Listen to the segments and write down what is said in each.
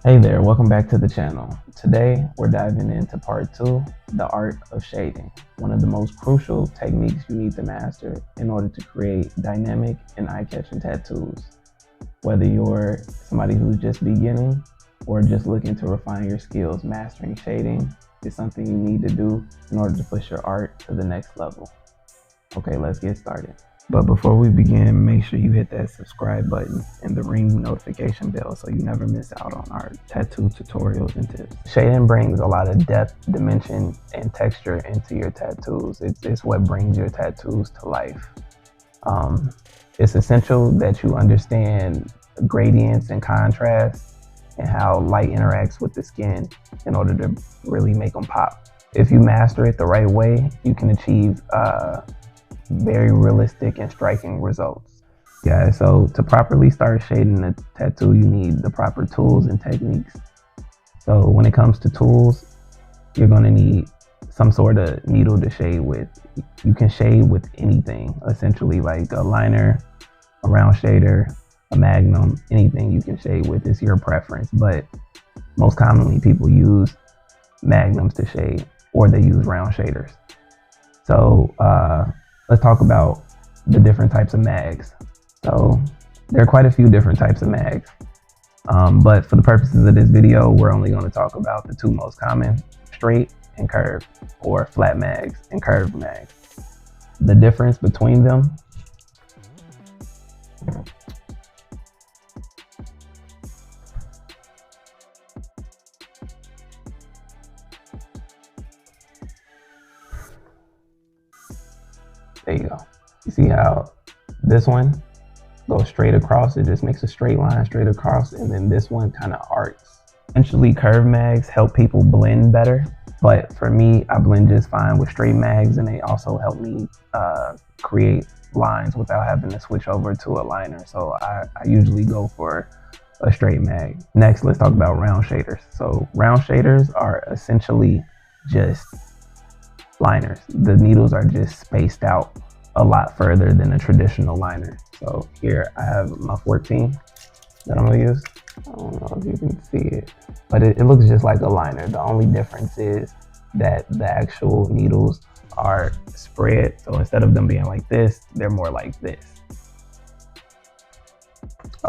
Hey there, welcome back to the channel. Today we're diving into part 2, the art of shading, one of the most crucial techniques you need to master in order to create dynamic and eye-catching tattoos. Whether you're somebody who's just beginning or just looking to refine your skills, mastering shading is something you need to do in order to push your art to the next level. Okay, let's get started. But before we begin, make sure you hit that subscribe button and the ring notification bell so you never miss out on our tattoo tutorials and tips. Shading brings a lot of depth, dimension, and texture into your tattoos. It's what brings your tattoos to life. It's essential that you understand gradients and contrast and how light interacts with the skin in order to really make them pop. If you master it the right way, you can achieve very realistic and striking results. Yeah, so to properly start shading a tattoo, you need the proper tools and techniques. So when it comes to tools, you're going to need some sort of needle to shade with. You can shade with anything, essentially, like a liner, a round shader, a magnum, anything you can shade with. It's your preference, but most commonly people use magnums to shade, or they use round shaders. So let's talk about the different types of mags. So there are quite a few different types of mags, but for the purposes of this video, we're only going to talk about the two most common: straight and curved, or flat mags and curved mags. The difference between them: there you go. You see how this one goes straight across? It just makes a straight line straight across, and then this one kind of arcs. Essentially, curved mags help people blend better, but for me, I blend just fine with straight mags, and they also help me create lines without having to switch over to a liner. So I usually go for a straight mag. Next, let's talk about round shaders. So round shaders are essentially just liners. The needles are just spaced out a lot further than a traditional liner. So here I have my 14 that I'm gonna use. I don't know if you can see it, but it looks just like a liner. The only difference is that the actual needles are spread. So instead of them being like this, they're more like this.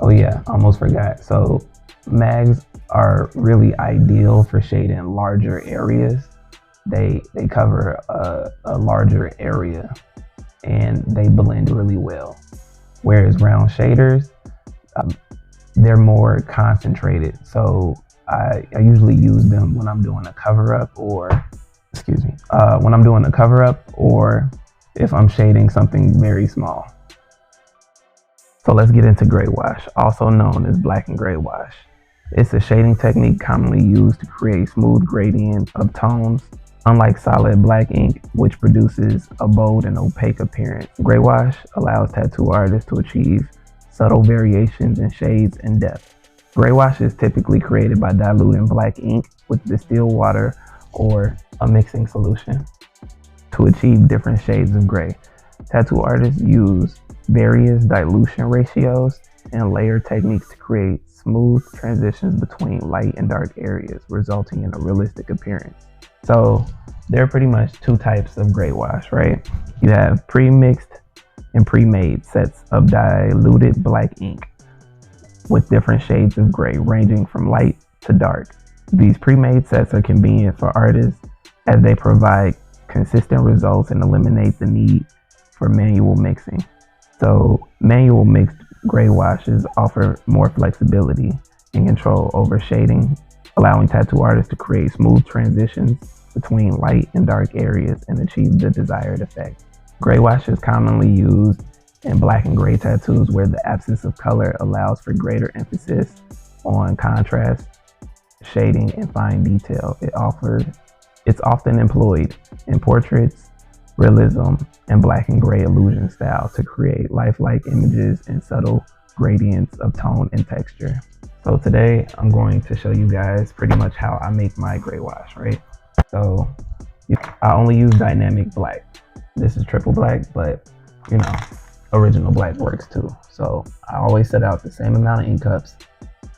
Oh yeah, almost forgot. So mags are really ideal for shading larger areas. They cover a larger area and they blend really well. Whereas round shaders, they're more concentrated. So I usually use them when I'm doing a cover up, or when I'm doing a cover up, or if I'm shading something very small. So let's get into gray wash, also known as black and gray wash. It's a shading technique commonly used to create smooth gradient of tones. Unlike solid black ink, which produces a bold and opaque appearance, gray wash allows tattoo artists to achieve subtle variations in shades and depth. Gray wash is typically created by diluting black ink with distilled water or a mixing solution to achieve different shades of gray. Tattoo artists use various dilution ratios and layer techniques to create smooth transitions between light and dark areas, resulting in a realistic appearance. So there are pretty much two types of gray wash, right? You have pre-mixed and pre-made sets of diluted black ink with different shades of gray, ranging from light to dark. These pre-made sets are convenient for artists as they provide consistent results and eliminate the need for manual mixing. So manual mixed gray washes offer more flexibility and control over shading, allowing tattoo artists to create smooth transitions between light and dark areas and achieve the desired effect. Gray wash is commonly used in black and gray tattoos where the absence of color allows for greater emphasis on contrast, shading, and fine detail. It's often employed in portraits, realism, and black and gray illusion style to create lifelike images and subtle gradients of tone and texture. So today I'm going to show you guys pretty much how I make my gray wash, right? So I only use dynamic black. This is triple black, but original black works too. So I always set out the same amount of ink cups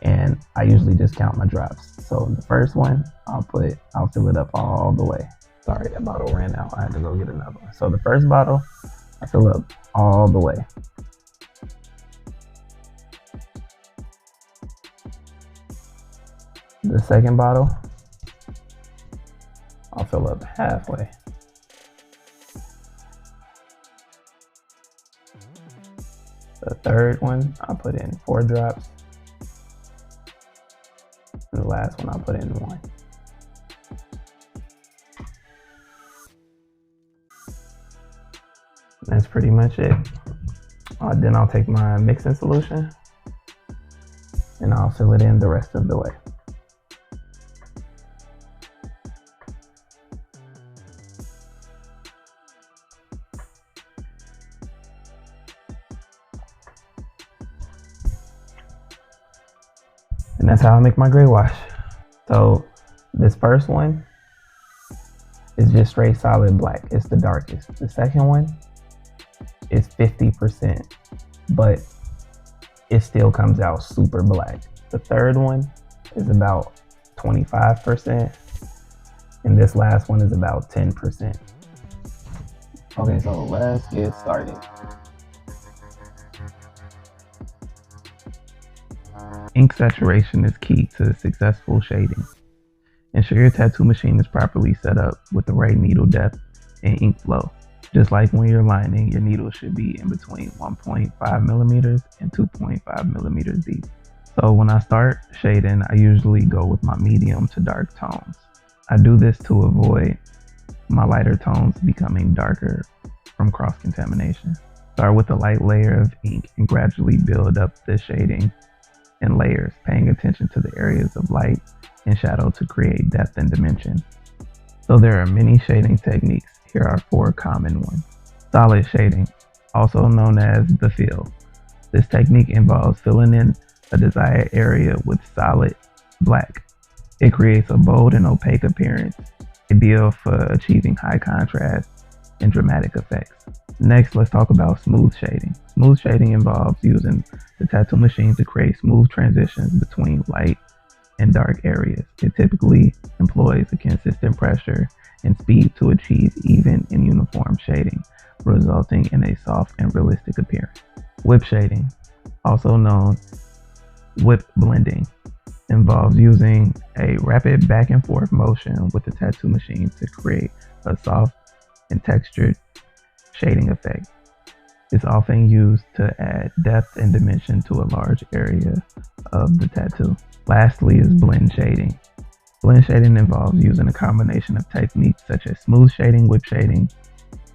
And I usually just count my drops. So the first one, I'll fill it up all the way. Sorry, that bottle ran out. I had to go get another one. So the first bottle, I fill up all the way. The second bottle, I'll fill up halfway. The third one, I'll put in 4 drops. And the last one, I'll put in 1. That's pretty much it. Then I'll take my mixing solution and I'll fill it in the rest of the way. And that's how I make my gray wash. So this first one is just straight solid black. It's the darkest. The second one is 50%, but it still comes out super black. The third one is about 25%, and this last one is about 10%. Okay, so let's get started. Ink saturation is key to successful shading. Ensure your tattoo machine is properly set up with the right needle depth and ink flow. Just like when you're lining, your needle should be in between 1.5 millimeters and 2.5 millimeters deep. So when I start shading, I usually go with my medium to dark tones. I do this to avoid my lighter tones becoming darker from cross-contamination. Start with a light layer of ink and gradually build up the shading in layers, paying attention to the areas of light and shadow to create depth and dimension. So there are many shading techniques. Here are 4 common ones. Solid shading, also known as the fill. This technique involves filling in a desired area with solid black. It creates a bold and opaque appearance, ideal for achieving high contrast and dramatic effects. Next, let's talk about smooth shading. Smooth shading involves using the tattoo machine to create smooth transitions between light and dark areas. It typically employs a consistent pressure and speed to achieve even and uniform shading, resulting in a soft and realistic appearance. Whip shading, also known whip blending, involves using a rapid back and forth motion with the tattoo machine to create a soft and textured shading effect. It's often used to add depth and dimension to a large area of the tattoo. Lastly is blend shading. Blend shading involves using a combination of techniques such as smooth shading, whip shading,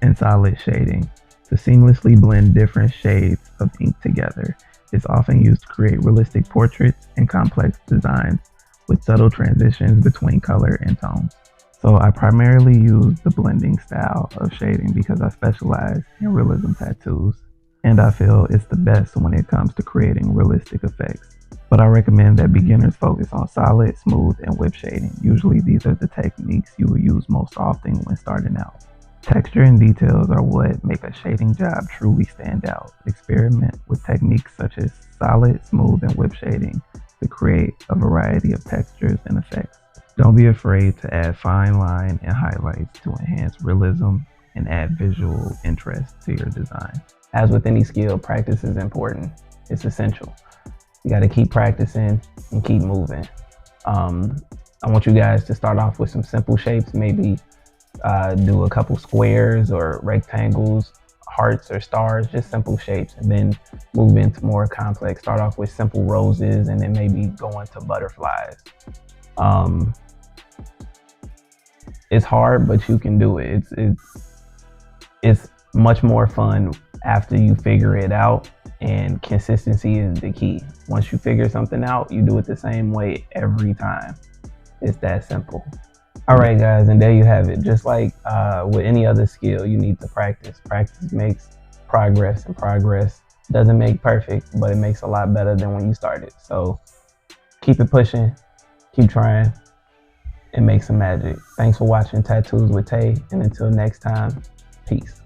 and solid shading to seamlessly blend different shades of ink together. It's often used to create realistic portraits and complex designs with subtle transitions between color and tones. So I primarily use the blending style of shading because I specialize in realism tattoos, and I feel it's the best when it comes to creating realistic effects. But I recommend that beginners focus on solid, smooth, and whip shading. Usually these are the techniques you will use most often when starting out. Texture and details are what make a shading job truly stand out. Experiment with techniques such as solid, smooth, and whip shading to create a variety of textures and effects. Don't be afraid to add fine line and highlights to enhance realism and add visual interest to your design. As with any skill, practice is important. It's essential. You got to keep practicing and keep moving. I want you guys to start off with some simple shapes, maybe do a couple squares or rectangles, hearts or stars, just simple shapes, and then move into more complex. Start off with simple roses and then maybe go into butterflies. It's hard, but you can do it. It's much more fun after you figure it out, and consistency is the key. Once you figure something out, you do it the same way every time. It's that simple. All right, guys, and there you have it. Just like with any other skill, you need to practice. Practice makes progress, and progress doesn't make perfect, but it makes a lot better than when you started. So keep it pushing, keep trying, and make some magic. Thanks for watching Tattoos with Tay, and until next time, peace.